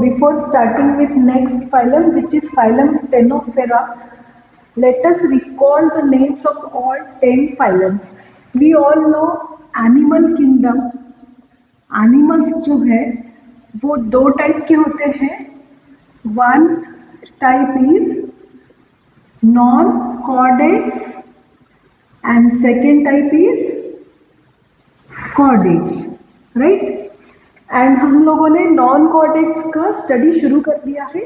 before starting with next phylum, which is phylum Ctenophora, let us recall the names of all 10 phylums. We all know animal kingdom. Animals जो है वो दो type के होते हैं. One type is non-chordates and second type is chordates, right? And हम लोगों ने नॉन कॉर्डेट्स का स्टडी शुरू कर दिया है.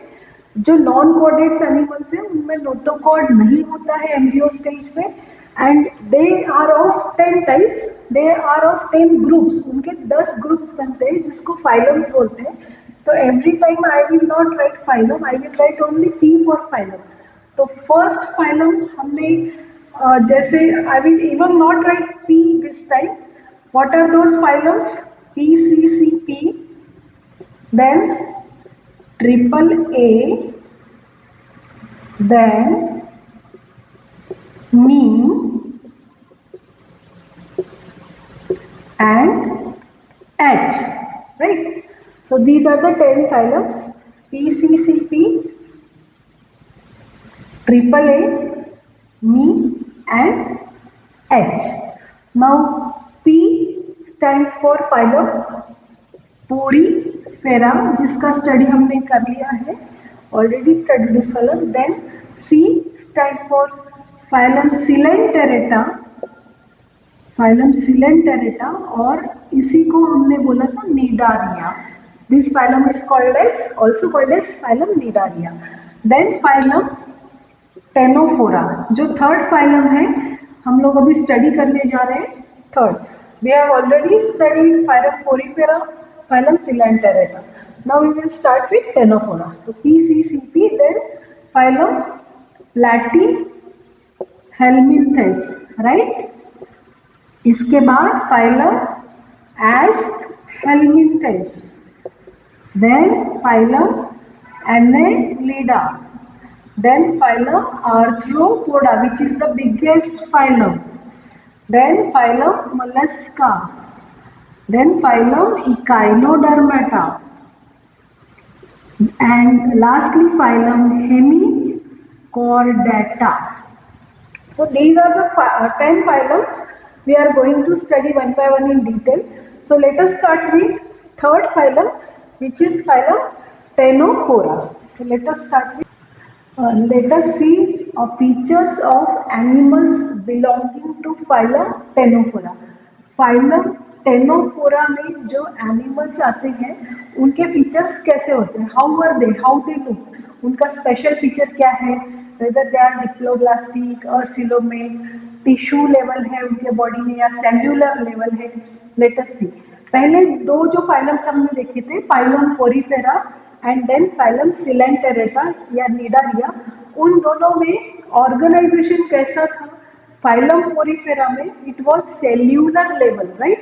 जो नॉन कॉर्डेट्स एनिमल्स हैं उनमें नोटोकॉर्ड नहीं होता है एम्ब्रियो स्टेज में, and they are of 10 types, they are of 10 groups. उनके 10 ग्रुप्स बनते हैं जिसको फाइलम्स बोलते हैं. तो every time I will not write phylum, I will write only P for phylum. तो फर्स्ट फाइलम हमने जैसे I will even not write P this time. What are those phylums? P, C, C, P, then triple A, then me and H, right? So these are the 10 phylums: P, C, C, P, triple A, me and H. Now P stands for phylum Porifera, जिसका study हमने कर लिया है, already study this phylum. Then C stands for phylum Coelenterata, phylum Coelenterata, और इसी को हमने बोला था Cnidaria. This phylum is called as, also called as phylum Cnidaria. Then phylum Ctenophora, जो थर्ड phylum है, हम लोग अभी स्टडी करने जा रहे हैं. Third, we have already studied phylum Porifera, phylum Coelenterata. Now we will start with Ctenophora. So P, C, C, P, then phylum Platyhelminthes, right? इसके बाद phylum Aschelminthes, then phylum Annelida, then phylum Arthropoda, which is the biggest phylum. Then phylum Mollusca, then phylum Echinodermata, and lastly phylum Hemichordata. So these are the 10 phylums. We are going to study one by one in detail. So let us start with third phylum, which is phylum Ctenophora. So let us start with let us see features of animals belonging to phylum Ctenophora. phylum Ctenophora में जो animals आते हैं उनके features कैसे होते हैं? How are they, how they look, उनका special feature क्या है? वेदर दे आर डिप्लोब्लास्टिक और सिलोमेट, टिश्यू लेवल है उनके बॉडी में या सेल्यूलर लेवल है. Let us see. पहले दो जो फाइलम्स हमने देखे थे, phylum Porifera and then phylum Coelenterata या निडारिया, उन दोनों में ऑर्गेनाइजेशन कैसा था? फाइलम पोरीफेरा में it was cellular level, right?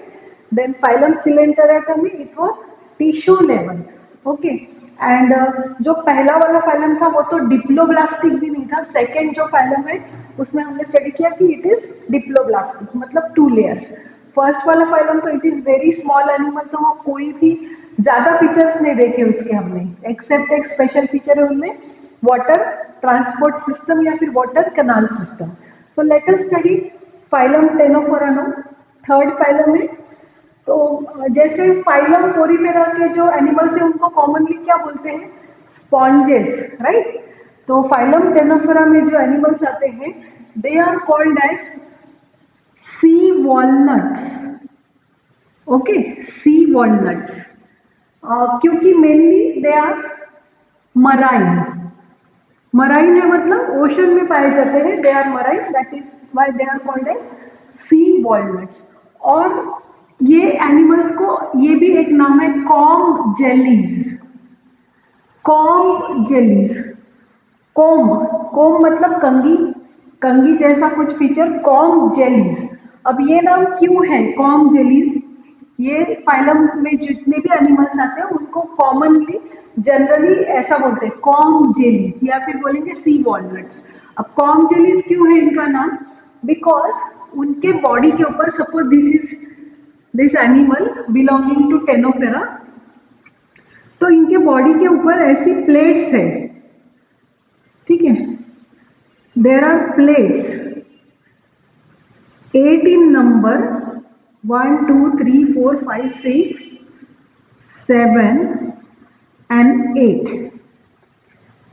Then phylum Coelenterata में it was tissue level. Okay. And जो पहला वाला फाइलम था वो तो डिप्लोब्लास्टिक भी नहीं था. सेकेंड जो फाइलम है उसमें हमने स्टडी किया कि इट इज डिप्लोब्लास्टिक, मतलब 2 लेयर्स. फर्स्ट वाला फाइलम तो it is very small animal, तो वो कोई भी ज्यादा फीचर्स नहीं देखे उसके हमने, एक्सेप्ट एक स्पेशल फीचर है उनमें, वाटर ट्रांसपोर्ट सिस्टम या फिर water canal system. So let us study phylum Ctenophora now. Third phylum है. तो जैसे फाइलम पोरीफेरा के जो एनिमल्स हैं उनको कॉमनली क्या बोलते हैं? Sponges, right? तो फाइलम Ctenophora में जो एनिमल्स आते हैं they are called as sea walnuts. Okay, sea walnuts, क्योंकि mainly they are marine. Marine है मतलब ओशन में पाए जाते हैं. They are marine, that is why they are called as sea walnuts. और ये एनिमल्स को ये भी एक नाम है comb jellies. Comb jellies, comb मतलब कंगी, कंगी जैसा कुछ फीचर, कॉम्ब जेलीज. अब ये नाम क्यों है कॉम्ब जेलीज? ये फाइलम में जितने भी एनिमल्स आते हैं उनको कॉमनली जनरली ऐसा बोलते हैं कॉम्ब जेलीज या फिर बोलेंगे सी वॉलनट्स. अब कॉम्ब जेलीज क्यों है इनका नाम? बिकॉज उनके बॉडी के ऊपर, suppose this animal belonging to Ctenophora, तो इनके बॉडी के ऊपर ऐसी प्लेट्स है, ठीक है, there are plates 8 in number, 1 2 3 4 5 6 7 and 8.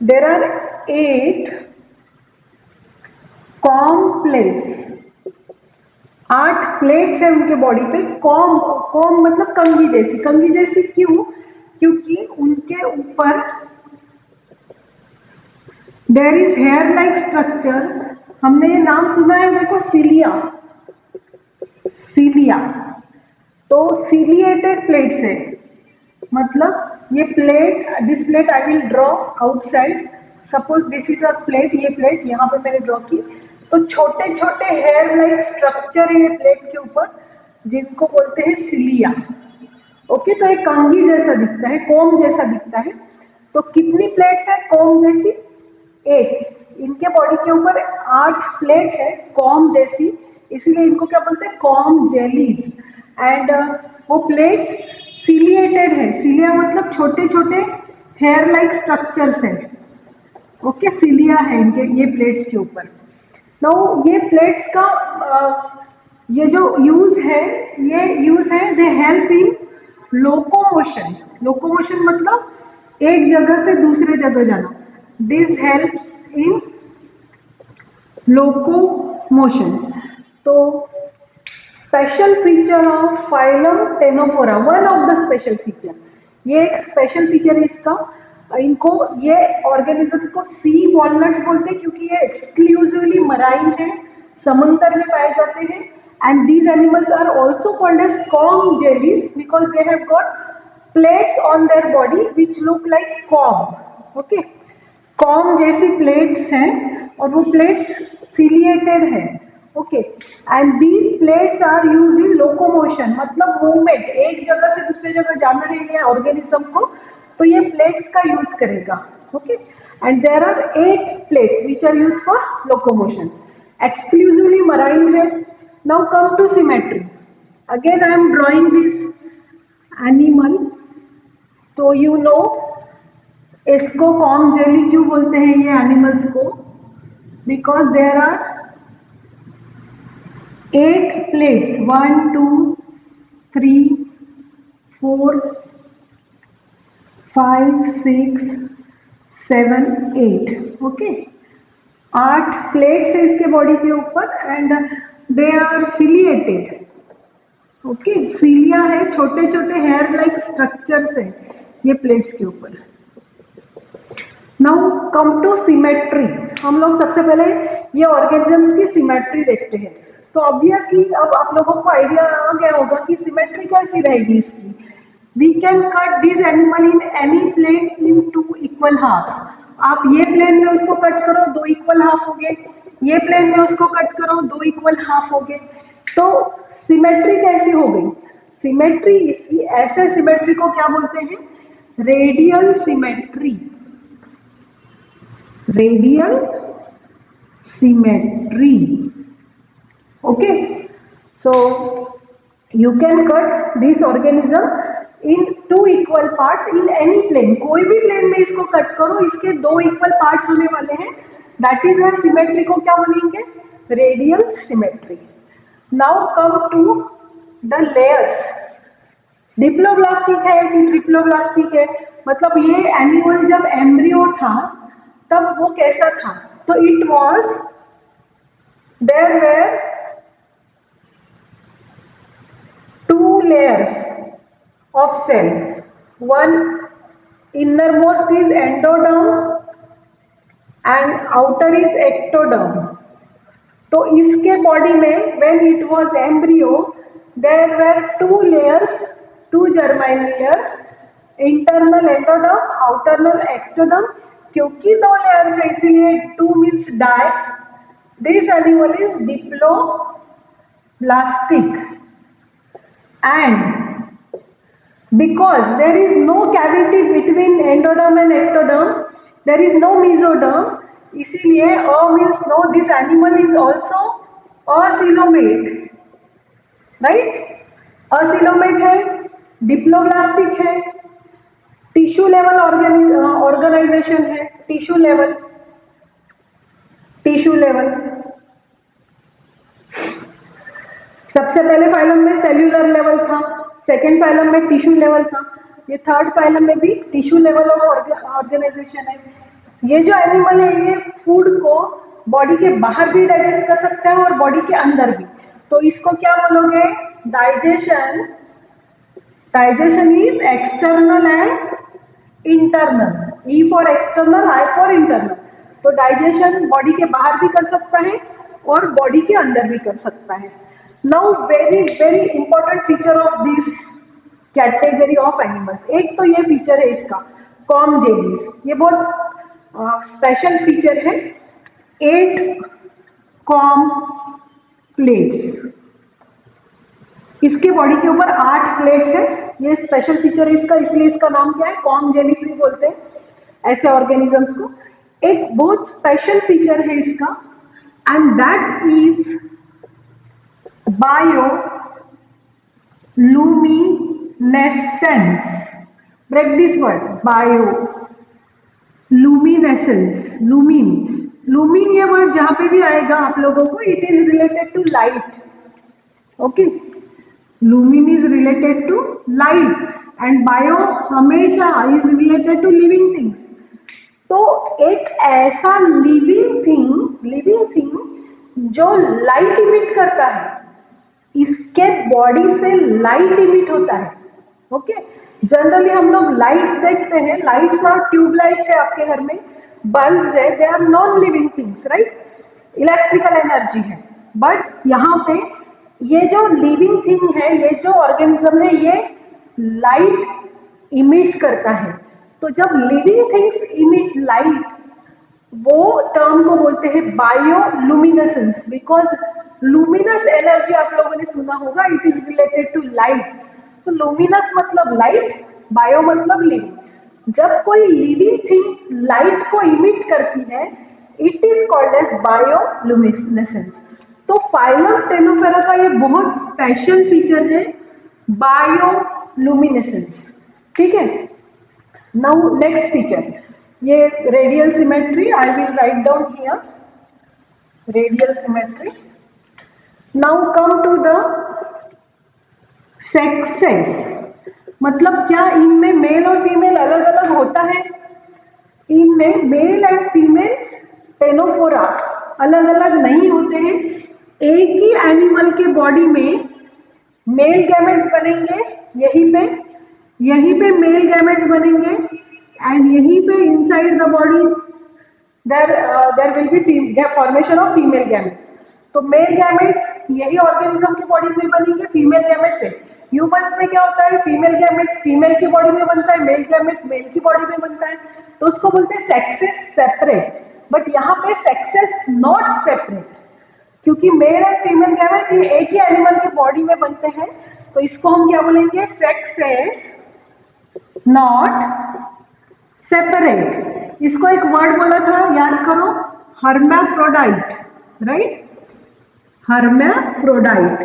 There are 8 com plates, 8 plates है उनके बॉडी पे। कॉम, कॉम मतलब कंघी जैसी। कंघी जैसी क्यों? क्योंकि उनके ऊपर there is hair like structure. हमने ये नाम सुना है, देखो, सिलिया। सिलिया तो सिलिएटेड प्लेट्स है, मतलब ये plate, this plate I will draw outside. Suppose this is a plate, ये प्लेट यहाँ पे मैंने ड्रॉ की, तो छोटे छोटे हेयर लाइक स्ट्रक्चर है ये प्लेट के ऊपर, जिसको बोलते हैं सिलिया। ओके, तो एक कंघी जैसा दिखता है, कोम जैसा दिखता है। तो कितनी प्लेट है कोम जैसी? 8। इनके बॉडी के ऊपर 8 प्लेट है कॉम जैसी, इसीलिए इनको क्या बोलते हैं? Comb jellies. एंड वो प्लेट सिलिएटेड है। सिलिया मतलब छोटे छोटे हेयर लाइक स्ट्रक्चर्स है। ओके, सिलिया है इनके ये प्लेट्स के ऊपर। तो ये प्लेट्स का ये जो यूज है, ये यूज है, they help in locomotion. Locomotion मतलब एक जगह से दूसरे जगह जाना। This help in locomotion. तो special feature of phylum Ctenophora, one of the special feature, ये एक स्पेशल फीचर है इसका। इनको, ये ऑर्गेनिज्म को सी वॉलनट्स बोलते हैं क्योंकि ये एक्सक्लूसिवली मराइन है, समुद्र में पाए जाते हैं। And these animals are also called as comb jellies because they have got plates on their body which look like comb. Okay, comb जैसी प्लेट्स हैं और वो प्लेट्स सिलिएटेड है। Okay, and these plates are use in locomotion, मतलब movement, एक जगह से दूसरी जगह जाना है ऑर्गेनिज्म को, तो ये प्लेट्स का यूज करेगा। Okay, and there are 8 plates which are use for locomotion, exclusively marine है। Now come to symmetry. Again I am drawing this animal, तो यू नो इसको कॉम जेली क्यों बोलते हैं ये एनिमल्स को? Because there are 8 plates, 1 2 3 4 5 6 7 8। Okay, 8 plates है इसके बॉडी के ऊपर and they are ciliated. Okay, cilia है, छोटे छोटे हेयर लाइक स्ट्रक्चर्स है ये प्लेट्स के ऊपर। Now come to symmetry. हम लोग सबसे पहले ये ऑर्गेनिज्म की सिमेट्री देखते हैं। तो ऑब्वियसली अब आप लोगों को आइडिया आ गया होगा कि सिमेट्री कैसी रहेगी इसकी। We can cut this animal in any plane in 2 equal half. आप ये प्लेन में उसको कट करो, 2 इक्वल हाफ हो गए, ये प्लेन में उसको कट करो, 2 इक्वल हाफ हो गए। तो सिमेट्री कैसी हो गई? सिमेट्री, ऐसे सिमेट्री को क्या बोलते हैं? Radial symmetry. Radial symmetry. Okay, so you can cut this organism in 2 equal parts in any plane। कोई भी प्लेन में इसको कट करो, इसके 2 इक्वल पार्ट्स होने वाले हैं। दैट इज अ सिमेट्री को क्या बोलेंगे? Radial symmetry. Now come to the layers. Diploblastic है कि ट्रिप्लोब्लास्टिक है? मतलब ये एनिमल जब एम्ब्रियो था तब वो कैसा था? तो it was, there were 2 layers of cells. One innermost is endoderm and outer is ectoderm. तो इसके बॉडी में when it was embryo there were 2 layers, 2 germline layers, internal endoderm, outer ectoderm। क्योंकि 2 layers है इसलिए 2 means die। This animal is diploblastic। And because there is no cavity between endoderm and ectoderm, there is no mesoderm, इसीलिए a means no, this animal is also acoelomate, right? acoelomate है, diploblastic है, tissue level organisation है, tissue level, tissue level. सबसे पहले phylum में cellular level था, second phylum में tissue level था, ये थर्ड फाइलम में भी टिश्यू लेवल ऑफ ऑर्गेनाइजेशन है। ये जो एनिमल है ये फूड को बॉडी के बाहर भी डाइजेस्ट कर सकता है और बॉडी के अंदर भी, तो इसको क्या बोलोगे? Digestion. Digestion is external and internal, E for external, I for internal. तो डाइजेशन बॉडी के बाहर भी कर सकता है और बॉडी के अंदर भी कर सकता है। Now very very important feature of this category of animals, एक तो ये फीचर है इसका कॉम जेलीज, ये बहुत स्पेशल फीचर है। 8 कॉम प्लेट्स, इसके बॉडी के ऊपर 8 प्लेट्स है, ये स्पेशल फीचर है इसका, इसलिए इसका नाम क्या है? कॉम जेलीज भी बोलते हैं ऐसे ऑर्गेनिजम्स को। एक बहुत स्पेशल फीचर है इसका and that is bioluminescence. Break this word, bioluminescence. Lumin, lumin ये वर्ड जहां पे भी आएगा आप लोगों को, it is related to light. Okay, lumin is related to light and bio हमेशा is related to living things. तो एक ऐसा लिविंग थिंग जो लाइट इमिट करता है, इसके बॉडी से लाइट इमिट होता है। ओके, जनरली हम लोग लाइट देखते हैं, लाइट्स और ट्यूबलाइट है आपके घर में, बल्ब है, they are non living things, right? Electrical energy है। बट यहाँ पे ये जो लिविंग थिंग है, ये जो ऑर्गेनिज्म है, ये लाइट इमिट करता है। तो जब लिविंग थिंग्स इमिट लाइट, वो टर्म को बोलते हैं बायोलुमिनेसेंस, बिकॉज लुमिनस एनर्जी आप लोगों ने सुना होगा, it is related to light. तो लुमिनस मतलब लाइट, बायो मतलब लिविंग। जब कोई लिविंग थिंग लाइट को इमिट करती है, it is called as bioluminescence. तो फाइलम टेनोफेरा का ये बहुत स्पेशल फीचर है, बायोलुमिनेसेंस। ठीक है, नाउ नेक्स्ट फीचर, ये radial symmetry, I will write down here radial symmetry. Now come to the sexes, मतलब क्या इनमें मेल और फीमेल अलग अलग होता है? इनमें मेल एंड फीमेल टेनोफोरा अलग अलग नहीं होते हैं। एक ही एनिमल के बॉडी में मेल गैमेट्स बनेंगे, यहीं पे मेल गैमेट्स बनेंगे एंड यहीं पे inside the body there will be formation of female gametes. तो मेल गैमेट्स यही ऑर्गेनिज्म की बॉडी में बनेंगे, फीमेल गैमेट्स है। ह्यूमंस में क्या होता है? फीमेल गैमेट्स फीमेल की बॉडी में बनता है, मेल गैमेट्स मेल की बॉडी में बनता है, तो उसको बोलते हैं सेक्सेस सेपरेट। बट यहाँ पे सेक्सेस नॉट सेपरेट, क्योंकि मेल एंड फीमेल गैमेट ये एक ही एनिमल की बॉडी में बनते हैं, तो इसको हम क्या बोलेंगे? Sexes not separate. इसको एक वर्ड बोला था, याद करो, हर्माफ्रोडाइट, राइट? हर्माफ्रोडाइट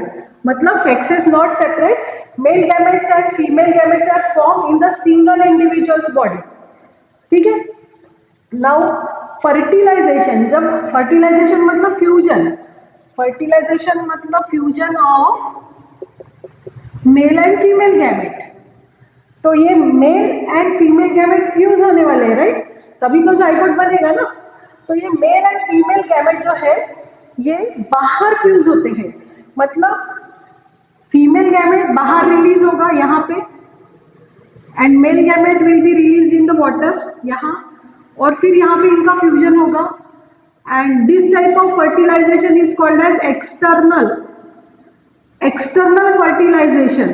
मतलब sexes not separate, male gametes and female gametes are form in the single individuals body. ठीक है, नाउ फर्टिलाइजेशन, जब फर्टिलाइजेशन मतलब फ्यूजन, फर्टिलाइजेशन मतलब fusion of male and female gamete. तो ये male and female gamete fuse होने वाले हैं, राइट? तभी तो जाइगोट बनेगा ना। तो ये मेल एंड फीमेल गैमेट जो है ये बाहर फ्यूज होते हैं, मतलब फीमेल गैमेट बाहर रिलीज होगा यहाँ पे and male gamete will be release in the water यहाँ, और फिर यहाँ पे इनका फ्यूजन होगा and this type of fertilization is called as external fertilization.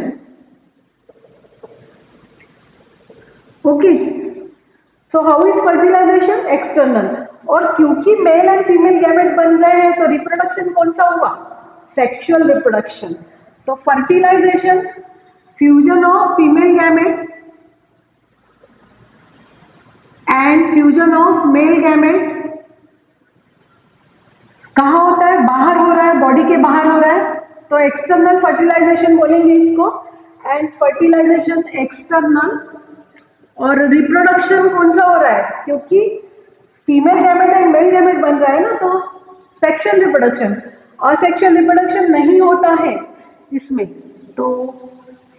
Okay, so how is fertilization? External. और क्योंकि मेल एंड फीमेल गैमेट बन गए हैं तो रिप्रोडक्शन कौन सा हुआ? Sexual reproduction. तो fertilisation, fusion of female gamete and fusion of male gamete कहाँ होता है? बाहर हो रहा है, बॉडी के बाहर हो रहा है, तो एक्सटर्नल फर्टिलाइजेशन बोलेंगे इसको। एंड फर्टिलाइजेशन एक्सटर्नल और रिप्रोडक्शन कौन सा हो रहा है, क्योंकि female gamete and male gamete बन रहा है ना, तो सेक्शुअल रिप्रोडक्शन, और सेक्शुअल रिप्रोडक्शन नहीं होता है इसमें, तो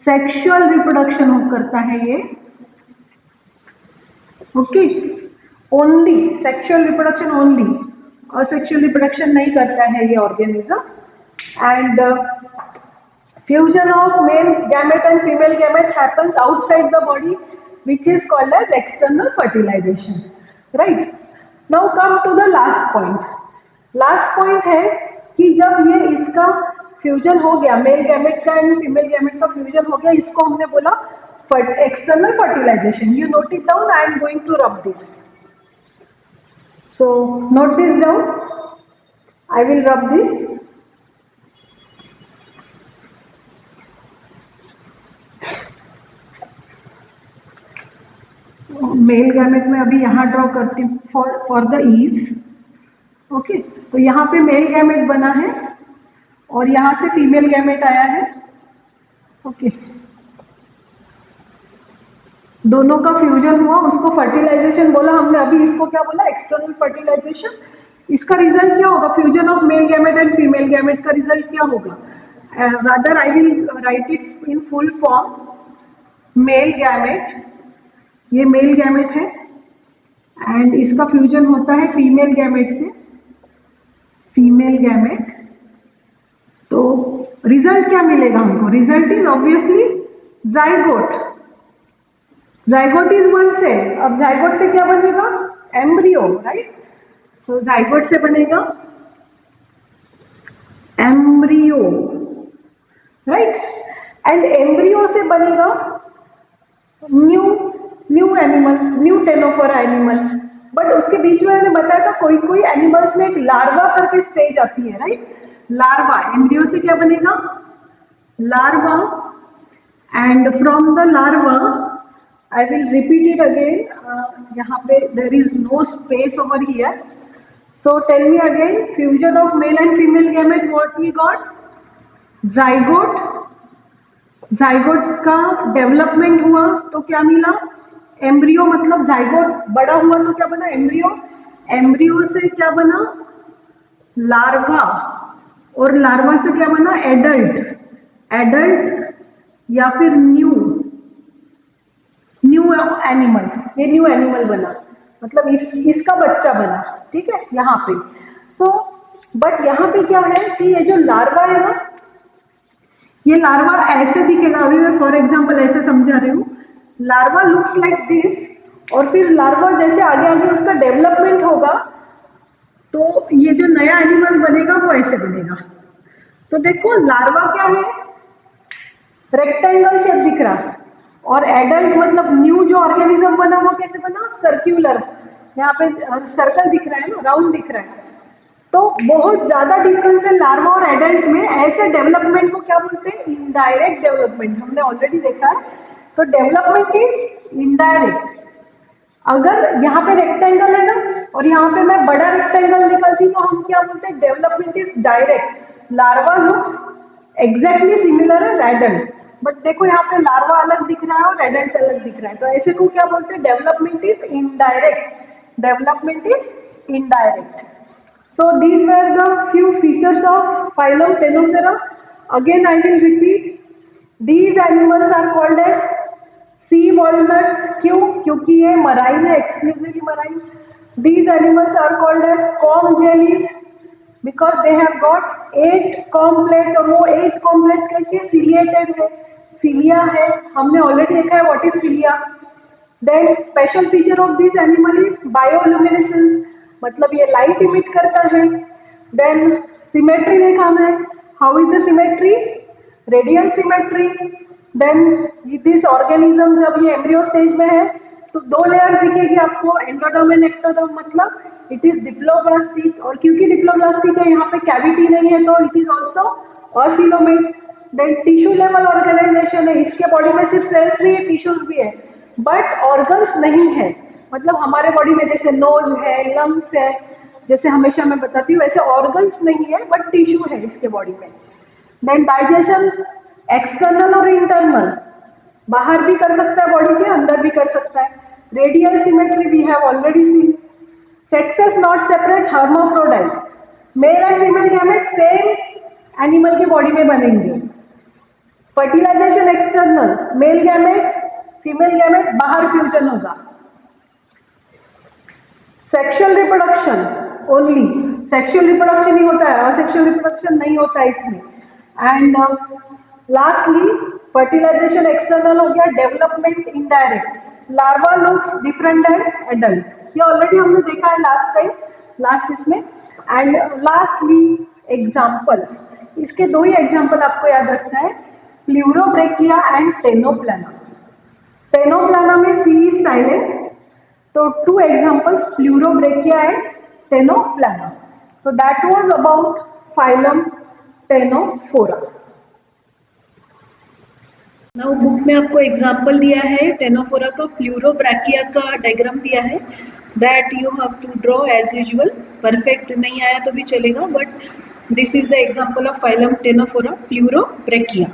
सेक्शुअल रिप्रोडक्शन करता है ये, okay, only sexual reproduction only, और सेक्शुअल रिप्रोडक्शन नहीं करता है ये organism. And fusion of male gamete and female gamete happens outside the body, which is called as external fertilization, right? Now come to the last point. Last point है कि जब ये इसका फ्यूजन हो गया, मेल गैमेट का and female gamete का fusion हो गया, इसको हमने बोला external fertilization. You note it down, I am going to rub this, so note this down, I will rub this। Male gamete में अभी यहाँ ड्रॉ करती हूँ फॉर द ईज, ओके। तो यहाँ पे मेल गैमेट बना है और यहाँ से फीमेल गैमेट आया है, ओके। दोनों का फ्यूजन हुआ, उसको फर्टिलाइजेशन बोला हमने, अभी इसको क्या बोला, एक्सटर्नल फर्टिलाइजेशन। इसका रिजल्ट क्या होगा, fusion of male gamete and female gamete का रिजल्ट क्या होगा, rather I will write it in full form. Male gamete, ये मेल गैमेट है एंड इसका फ्यूजन होता है फीमेल गैमेट से, फीमेल गैमेट। तो रिजल्ट क्या मिलेगा हमको, result is obviously zygote. Zygote is one cell. अब जाइगोट से क्या बनेगा, एम्ब्रियो, राइट। तो जाइगोट से बनेगा एम्ब्रियो, राइट। एंड एम्ब्रियो से बनेगा new animal, new Ctenophora animal. But उसके बीच में मैंने बताया था कोई कोई एनिमल्स में एक लार्वा करके स्टेज आती है, राइट। लार्वा, एम्ब्रियो से क्या बनेगा, larva. And from the larva I will repeat it again, यहाँ पे there is no space over here, so tell me again, fusion of male and female gamete, what we got, zygote. Zygote का development हुआ तो क्या मिला, embryo. मतलब zygote बड़ा हुआ तो क्या बना, एम्ब्रियो। एम्ब्रियो से क्या बना, लार्वा, और लार्वा से क्या बना, एडल्ट। एडल्ट या फिर न्यू एनिमल, ये न्यू एनिमल बना, मतलब इसका बच्चा बना, ठीक है, यहाँ पे। तो बट यहाँ पे क्या है कि ये जो लार्वा है ना, ये लार्वा ऐसे दिखेगा, अभी मैं फॉर एग्जाम्पल ऐसे समझा रही हूँ, लार्वा लुक्स लाइक दिस, और फिर लार्वा जैसे आगे आगे उसका डेवलपमेंट होगा तो ये जो नया एनिमल बनेगा वो ऐसे बनेगा। तो देखो लार्वा क्या है, रेक्टेंगल शेप दिख रहा, और एडल्ट मतलब न्यू जो ऑर्गेनिज्म बना वो कैसे बना, सर्क्यूलर, यहाँ पे सर्कल दिख रहा है ना, राउंड दिख रहा है। तो बहुत ज्यादा डिफरेंस है लार्वा और एडल्ट में। ऐसे डेवलपमेंट को क्या बोलते हैं, इनडायरेक्ट डेवलपमेंट, हमने ऑलरेडी देखा है। तो डेवलपमेंट इज इनडायरेक्ट। अगर यहाँ पे रेक्टेंगल है ना और यहाँ पे मैं बड़ा रेक्टेंगल निकालती तो हम क्या बोलते हैं, development is direct. Larva looks exactly similar as adult, but देखो यहाँ पे लार्वा अलग दिख रहा है और एडल्ट अलग दिख रहा है, तो ऐसे को क्या बोलते हैं, development is indirect. Development is indirect. So these were the few features of phylum Tenoptera. Again I will repeat. These animals are called as sea walnuts. क्यों? क्योंकि ये मराइन है, exclusively marine. These animals are called as comb jellies because they have got 8 comb plates, और वो 8 comb plates कैसे ciliated है, cilia है, हमने already देखा है what is cilia. Then special feature of this animal is bioluminescence, मतलब ये लाइट इमिट करता है। देन सिमेट्री देखा है, how is the symmetry, radial symmetry. Then this organism जब ये एम्ब्रियो स्टेज में है तो 2 लेयर दिखेगी आपको, एंडोडर्म एंड एक्टोडर्म, मतलब इट इज डिप्लोब्लास्टिक, और क्योंकि डिप्लोब्लास्टिक है यहाँ पे कैविटी नहीं है तो it is also acoelomate. Then tissue level organisation है, इसके बॉडी में सिर्फ सेल्स भी है, टिश्यूज भी है, बट ऑर्गन्स नहीं है। मतलब हमारे बॉडी में जैसे नोज है, लंग्स है, जैसे हमेशा मैं बताती हूँ, वैसे ऑर्गन्स नहीं है बट टिश्यू है इसके बॉडी में। देन डाइजेशन एक्सटर्नल और इंटरनल, बाहर भी कर सकता है बॉडी के, अंदर भी कर सकता है. Radial symmetry we have already seen. Sexes not separate, hermaphrodite. Male and female gamete same animal की बॉडी में बनेंगे. Fertilisation external, male gamete female gamete बाहर फ्यूजन होगा. Sexual reproduction only, sexual reproduction ही होता है, असेक्सुअल रिप्रोडक्शन नहीं होता है इसमें. एंड लास्टली फर्टिलाइजेशन एक्सटर्नल हो गया. Development indirect, larva looks different and adult, ये ऑलरेडी हमने देखा है लास्ट टाइम, लास्ट इसमें. एंड लास्टली एग्जाम्पल, इसके दो ही एग्जाम्पल आपको याद रखना है, प्लूरोब्रेकिया एंड टेनोप्लाना. टेनोप्लाना में सी is silent, so 2 examples, Pleurobrachia and Ctenoplana. So that was about phylum Ctenophora. Now book में आपको example दिया है Ctenophora का. Pleurobrachia का diagram दिया है, that you have to draw as usual. Perfect नहीं आया तो भी चलेगा, but this is the example of phylum Ctenophora, Pleurobrachia.